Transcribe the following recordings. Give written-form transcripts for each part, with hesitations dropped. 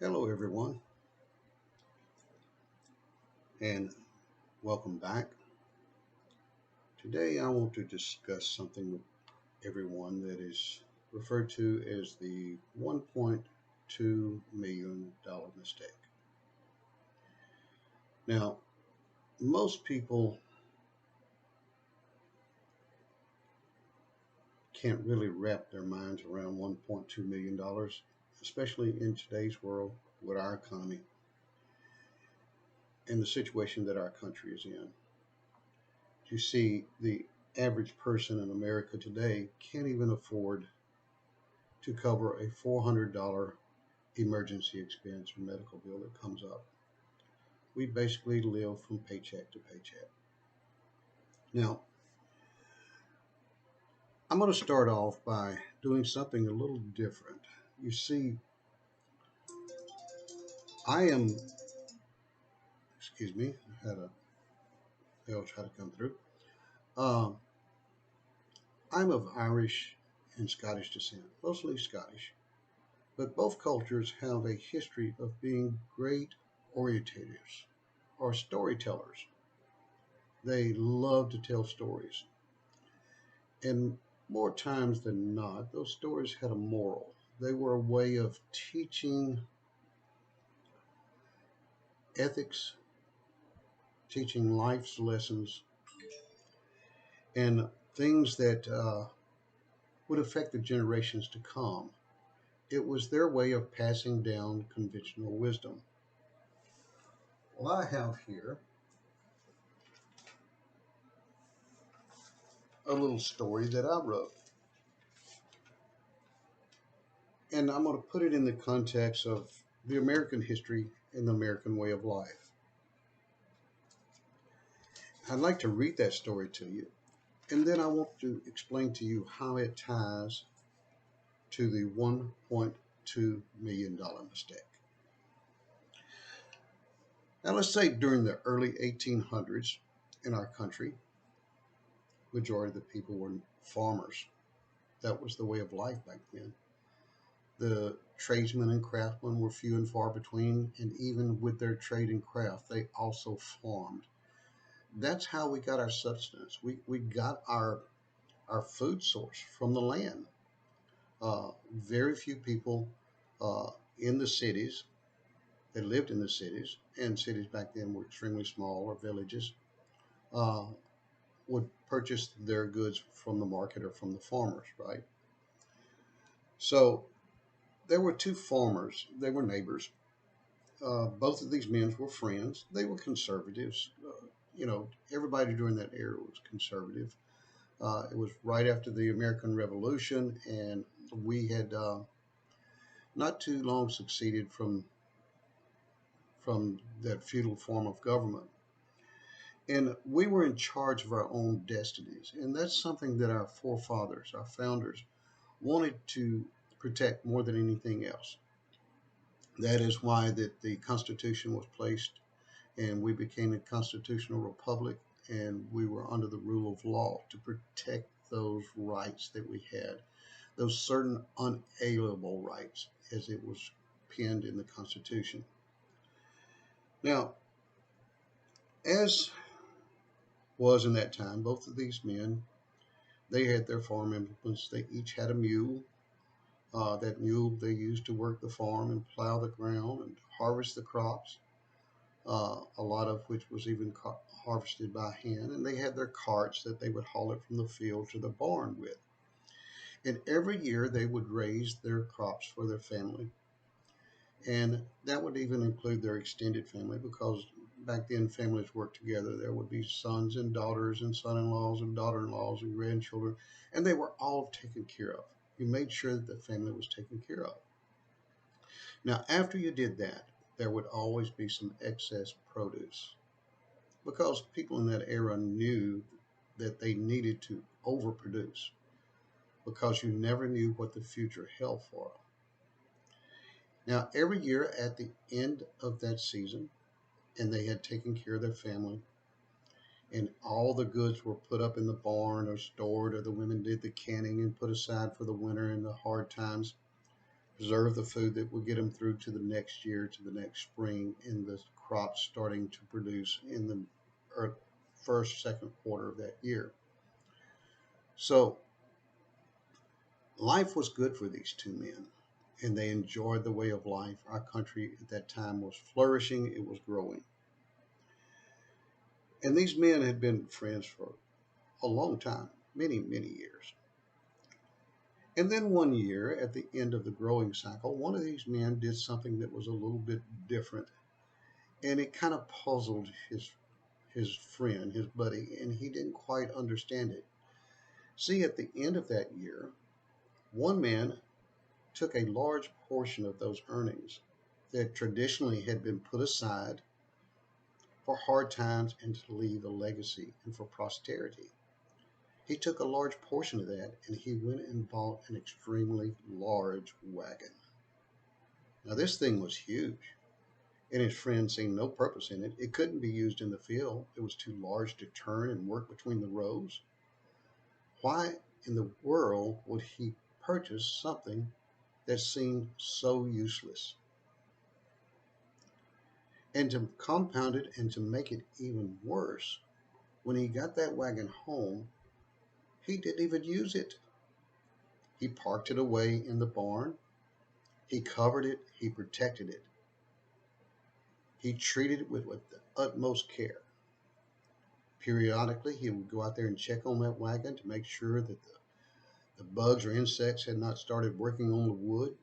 Hello, everyone, and welcome back. Today, I want to discuss something with everyone that is referred to as the $1.2 million mistake. Now, most people can't really wrap their minds around $1.2 million, especially in today's world with our economy and the situation that our country is in. You see, the average person in America today can't even afford to cover a $400 emergency expense or medical bill that comes up. We basically live from paycheck to paycheck. Now, I'm going to start off by doing something a little different. You see, I am, excuse me, I had a bell try to come through. Um, I'm of Irish and Scottish descent, mostly Scottish, but both cultures have a history of being great orientators or storytellers. They love to tell stories. And more times than not, those stories had a moral. They were a way of teaching ethics, teaching life's lessons, and things that would affect the generations to come. It was their way of passing down conventional wisdom. Well, I have here a little story that I wrote, and I'm going to put it in the context of the American history and the American way of life. I'd like to read that story to you. And then I want to explain to you how it ties to the $1.2 million mistake. Now, let's say during the early 1800s in our country, majority of the people were farmers. That was the way of life back then. The tradesmen and craftsmen were few and far between, and even with their trade and craft, they also farmed. That's how we got our substance. We got our food source from the land. Very few people in the cities that lived in the cities, and cities back then were extremely small or villages, uh, would purchase their goods from the market or from the farmers, right? So there were two farmers, they were neighbors. Both of these men were friends. They were conservatives. Everybody during that era was conservative. It was right after the American Revolution, and we had not too long succeeded from that feudal form of government. And we were in charge of our own destinies. And that's something that our forefathers, our founders, wanted to protect more than anything else. That is why that the Constitution was placed and we became a constitutional republic and we were under the rule of law to protect those rights that we had, those certain unalienable rights as it was penned in the Constitution. Now, as was in that time, both of these men, they had their farm implements. They each had a mule. That mule they used to work the farm and plow the ground and harvest the crops, a lot of which was even harvested by hand. And they had their carts that they would haul it from the field to the barn with. And every year they would raise their crops for their family. And that would even include their extended family because back then families worked together. There would be sons and daughters and son-in-laws and daughter-in-laws and grandchildren, and they were all taken care of. You made sure that the family was taken care of. Now, after you did that, there would always be some excess produce because people in that era knew that they needed to overproduce because you never knew what the future held for them. Now, every year at the end of that season, and they had taken care of their family, and all the goods were put up in the barn or stored, or the women did the canning and put aside for the winter and the hard times. preserve the food that will get them through to the next year, to the next spring, and the crops starting to produce in the first, second quarter of that year. So life was good for these two men, and they enjoyed the way of life. Our country at that time was flourishing, it was growing. And these men had been friends for a long time, many, many years. And then one year, at the end of the growing cycle, one of these men did something that was a little bit different, and it kind of puzzled his friend, his buddy, and he didn't quite understand it. See, at the end of that year, one man took a large portion of those earnings that traditionally had been put aside for hard times and to leave a legacy and for posterity. He took a large portion of that and he went and bought an extremely large wagon. Now, this thing was huge, and his friend seen no purpose in it. It couldn't be used in the field, it was too large to turn and work between the rows. Why in the world would he purchase something that seemed so useless? And to compound it and to make it even worse, when he got that wagon home, he didn't even use it. He parked it away in the barn. He covered it. He protected it. He treated it with the utmost care. Periodically, he would go out there and check on that wagon to make sure that the bugs or insects had not started working on the wood.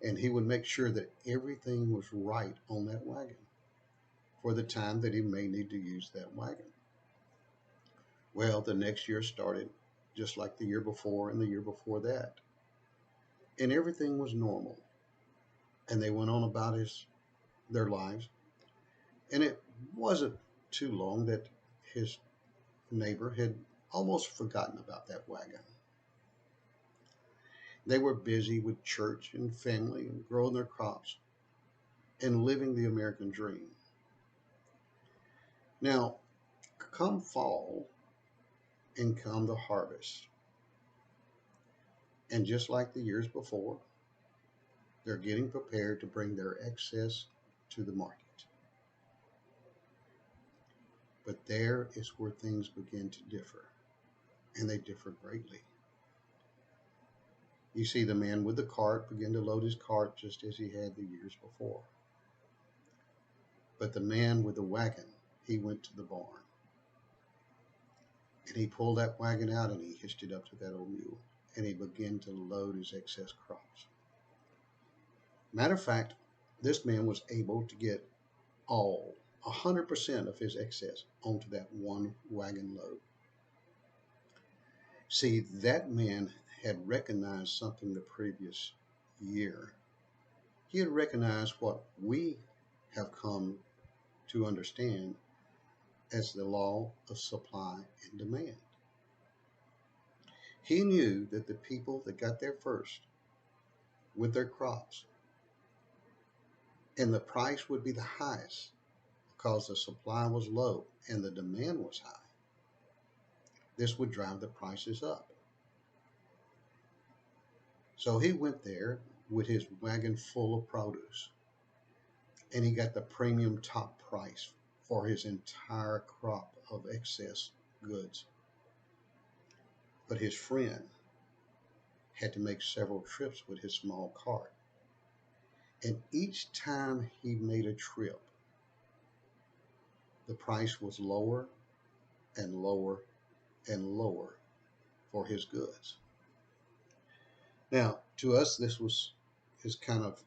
And he would make sure that everything was right on that wagon for the time that he may need to use that wagon. Well, the next year started just like the year before and the year before that. And everything was normal. And they went on about their lives. And it wasn't too long that his neighbor had almost forgotten about that wagon. They were busy with church and family and growing their crops and living the American dream. Now, come fall and come the harvest. And just like the years before, they're getting prepared to bring their excess to the market. But there is where things begin to differ, and they differ greatly. You see the man with the cart begin to load his cart just as he had the years before. But the man with the wagon, he went to the barn. And he pulled that wagon out and he hitched it up to that old mule. And he began to load his excess crops. Matter of fact, this man was able to get all 100% of his excess onto that one wagon load. See, that man had recognized something the previous year. He had recognized what we have come to understand as the law of supply and demand. He knew that the people that got there first with their crops and the price would be the highest because the supply was low and the demand was high. This would drive the prices up. So he went there with his wagon full of produce and he got the premium top price for his entire crop of excess goods. But his friend had to make several trips with his small cart. And each time he made a trip, the price was lower and lower and lower for his goods. Now, to us, this is kind of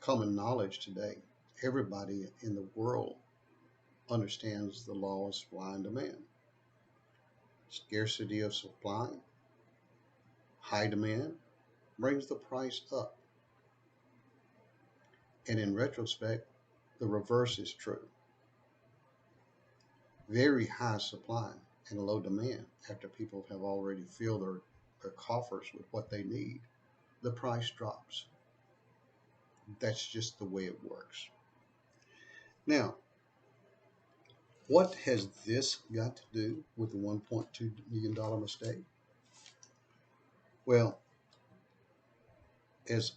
common knowledge today. Everybody in the world understands the law of supply and demand. Scarcity of supply, high demand brings the price up. And in retrospect, the reverse is true. Very high supply and low demand after people have already filled their coffers with what they need, the price drops. That's just the way it works. Now, what has this got to do with the $1.2 million mistake? Well, As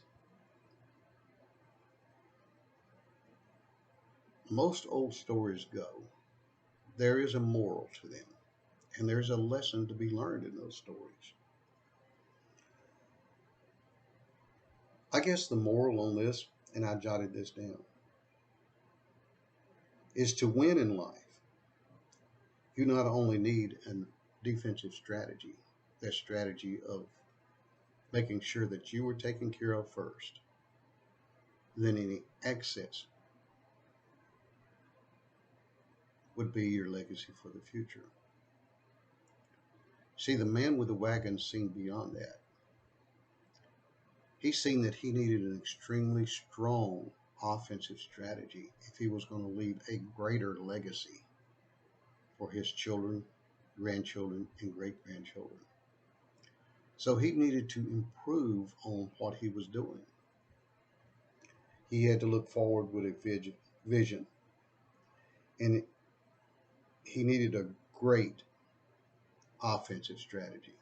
most old stories go, there is a moral to them, and there's a lesson to be learned in those stories. I guess the moral on this, and I jotted this down, is to win in life, you not only need a defensive strategy, that strategy of making sure that you were taken care of first, then any excess would be your legacy for the future. See, the man with the wagon seen beyond that. He's seen that he needed an extremely strong offensive strategy if he was going to leave a greater legacy for his children, grandchildren, and great grandchildren. So he needed to improve on what he was doing. He had to look forward with a vision, and he needed a great offensive strategy.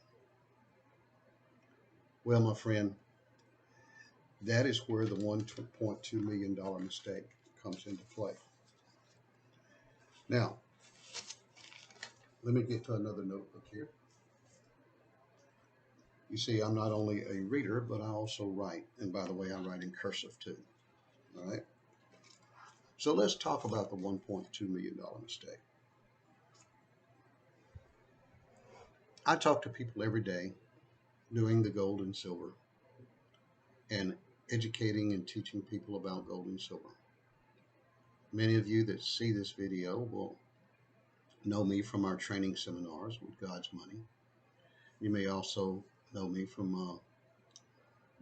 Well, my friend, that is where the $1.2 million mistake comes into play. Now, let me get to another notebook here. You see, I'm not only a reader, but I also write. And by the way, I write in cursive too. All right. So let's talk about the $1.2 million mistake. I talk to people every day doing the gold and silver and educating and teaching people about gold and silver. Many of you that see this video will know me from our training seminars with God's Money. You may also know me from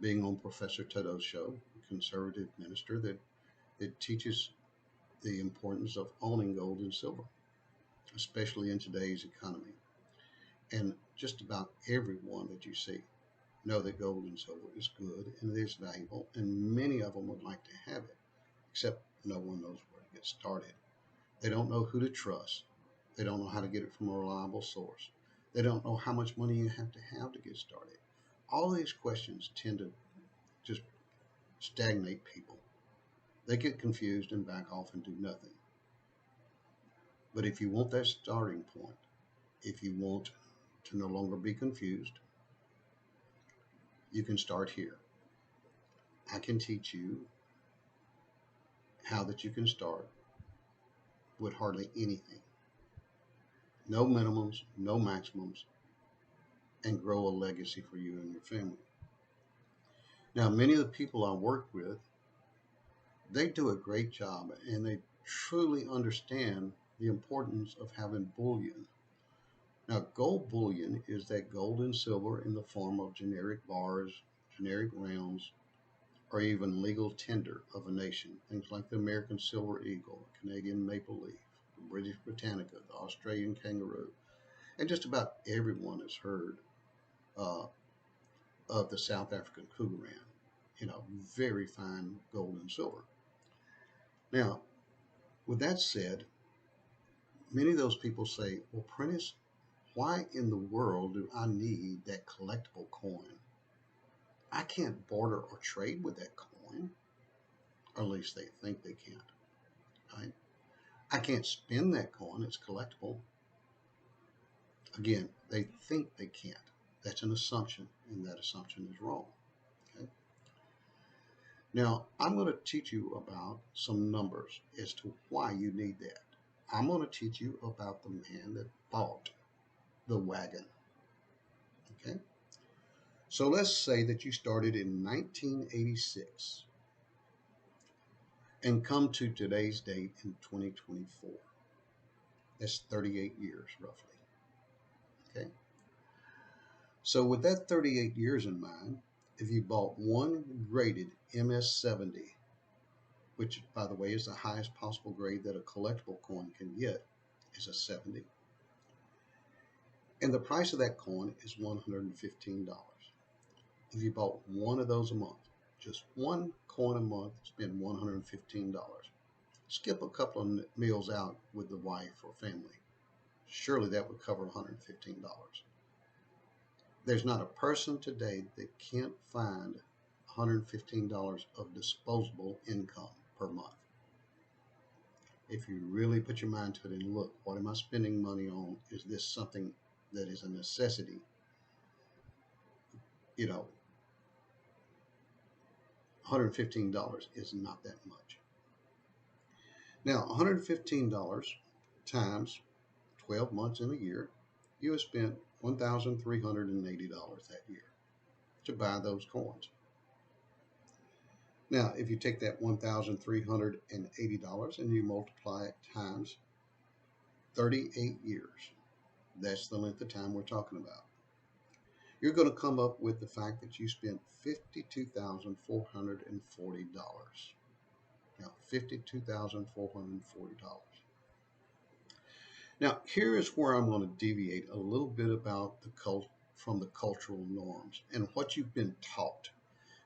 being on Professor Todo's show, a conservative minister that teaches the importance of owning gold and silver, especially in today's economy. And just about everyone that you see know that gold and silver is good and it is valuable, and many of them would like to have it, except no one knows where to get started. They don't know who to trust. They don't know how to get it from a reliable source. They don't know how much money you have to get started. All these questions tend to just stagnate people. They get confused and back off and do nothing. But if you want that starting point, if you want to no longer be confused, you can start here. I can teach you how that you can start with hardly anything. No minimums, no maximums, and grow a legacy for you and your family. Now, many of the people I work with, they do a great job and they truly understand the importance of having bullion. Now, gold bullion is that gold and silver in the form of generic bars, generic rounds, or even legal tender of a nation. Things like the American Silver Eagle, the Canadian Maple Leaf, the British Britannica, the Australian Kangaroo, and just about everyone has heard of the South African Krugerrand. Very fine gold and silver. Now, with that said, many of those people say, well, Prentice, why in the world do I need that collectible coin? I can't barter or trade with that coin, or at least they think they can't, right? I can't spend that coin, it's collectible. Again, they think they can't. That's an assumption, and that assumption is wrong. Okay? Now, I'm going to teach you about some numbers as to why you need that. I'm going to teach you about the man that bought the wagon. Okay? So let's say that you started in 1986 and come to today's date in 2024. That's 38 years roughly. Okay? So with that 38 years in mind, if you bought one graded MS-70, which by the way is the highest possible grade that a collectible coin can get, is a 70. And the price of that coin is $115. If you bought one of those a month, just one coin a month, spend $115. Skip a couple of meals out with the wife or family. Surely that would cover $115. There's not a person today that can't find $115 of disposable income per month. If you really put your mind to it and look, what am I spending money on? Is this something that is a necessity? You know, $115 is not that much. Now, $115 times 12 months in a year, you have spent $1,380 that year to buy those coins. Now, if you take that $1,380 and you multiply it times 38 years, that's the length of time we're talking about. You're going to come up with the fact that you spent $52,440. Now, $52,440. Now, here is where I'm going to deviate a little bit about from the cultural norms and what you've been taught.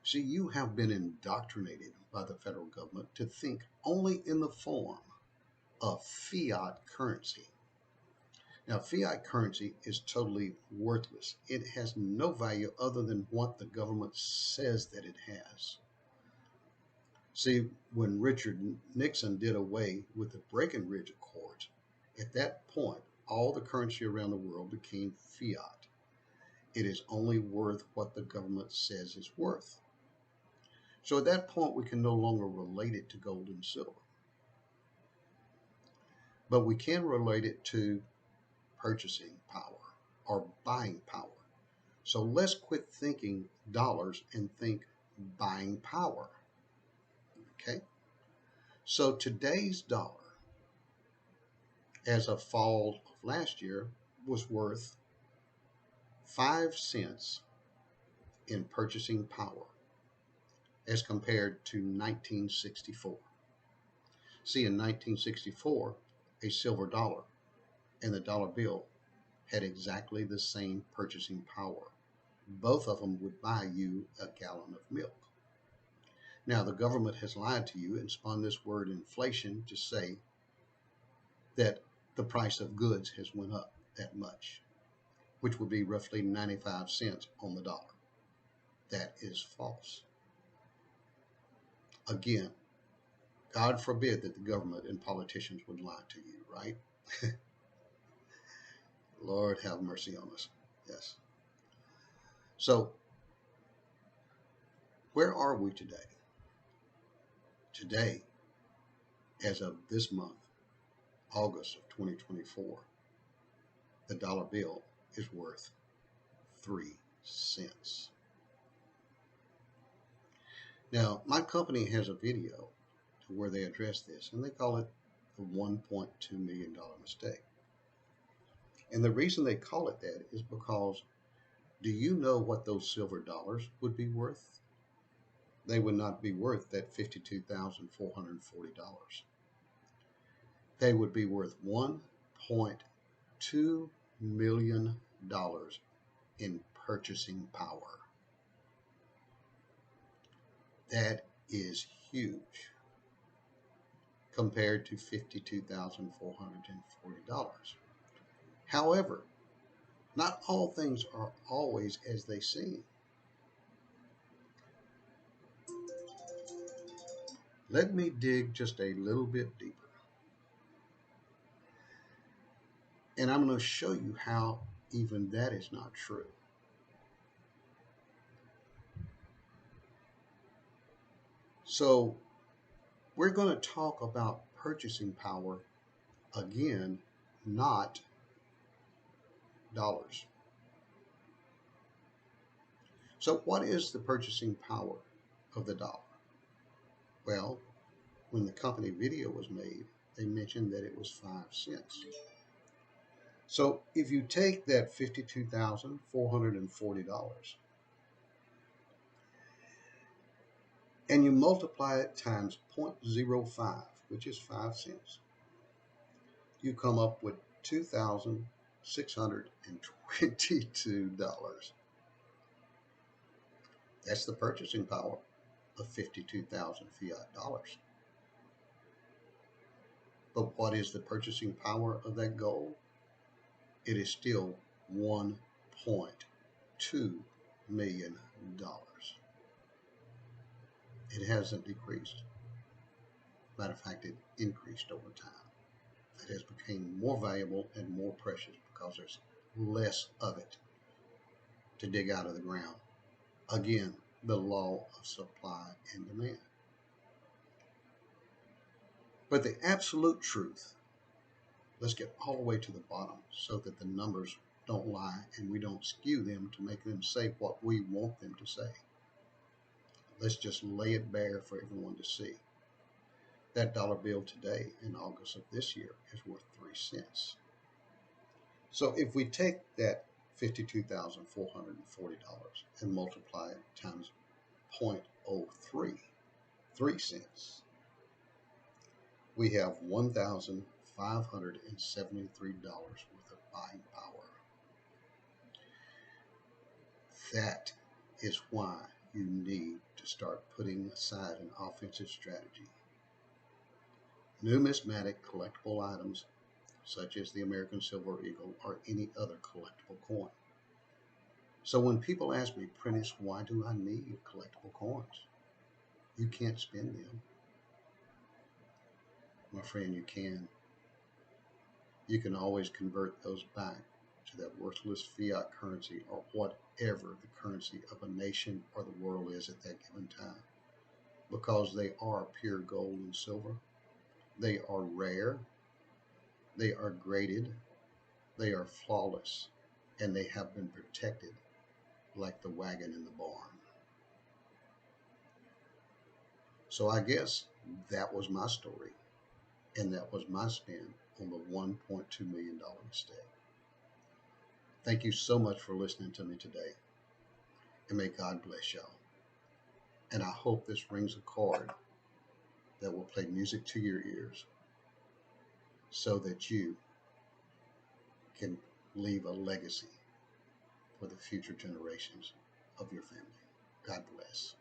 See, you have been indoctrinated by the federal government to think only in the form of fiat currency. Now, fiat currency is totally worthless. It has no value other than what the government says that it has. See, when Richard Nixon did away with the Breckinridge Accords, at that point, all the currency around the world became fiat. It is only worth what the government says it's worth. So at that point, we can no longer relate it to gold and silver. But we can relate it to purchasing power or buying power. So let's quit thinking dollars and think buying power. Okay? So today's dollar, as of fall of last year, was worth 5 cents in purchasing power as compared to 1964. See, in 1964, a silver dollar and the dollar bill had exactly the same purchasing power. Both of them would buy you a gallon of milk. Now, the government has lied to you and spun this word inflation to say that the price of goods has went up that much, which would be roughly 95 cents on the dollar. That is false. Again, God forbid that the government and politicians would lie to you, right? Lord have mercy on us. Yes. So, where are we today? Today, as of this month, August of 2024, the dollar bill is worth 3 cents. Now, my company has a video to where they address this, and they call it the $1.2 million mistake. And the reason they call it that is because, do you know what those silver dollars would be worth? They would not be worth that $52,440. They would be worth $1.2 million in purchasing power. That is huge compared to $52,440. However, not all things are always as they seem. Let me dig just a little bit deeper. And I'm going to show you how even that is not true. So we're going to talk about purchasing power again, not dollars. So what is the purchasing power of the dollar? Well, when the company video was made, they mentioned that it was 5 cents. So if you take that $52,440 and you multiply it times 0.05, which is 5 cents, you come up with $2,622. That's the purchasing power of 52,000 fiat dollars. But what is the purchasing power of that gold? It is still $1.2 million. It hasn't decreased. Matter of fact, it increased over time. It has become more valuable and more precious because there's less of it to dig out of the ground. Again, the law of supply and demand. But the absolute truth, let's get all the way to the bottom so that the numbers don't lie and we don't skew them to make them say what we want them to say. Let's just lay it bare for everyone to see. That dollar bill today in August of this year is worth 3 cents. So if we take that $52,440 and multiply it times 0.03, 3 cents, we have $1,573 worth of buying power. That is why you need to start putting aside an offensive strategy. Numismatic collectible items such as the American Silver Eagle or any other collectible coin. So when people ask me, Prentice, why do I need collectible coins? You can't spend them. My friend, you can. You can always convert those back to that worthless fiat currency or whatever the currency of a nation or the world is at that given time. Because they are pure gold and silver. They are rare. They are graded. They are flawless. And they have been protected like the wagon in the barn. So I guess that was my story. And that was my spin on the $1.2 million mistake. Thank you so much for listening to me today. And may God bless y'all. And I hope this rings a chord that will play music to your ears so that you can leave a legacy for the future generations of your family. God bless.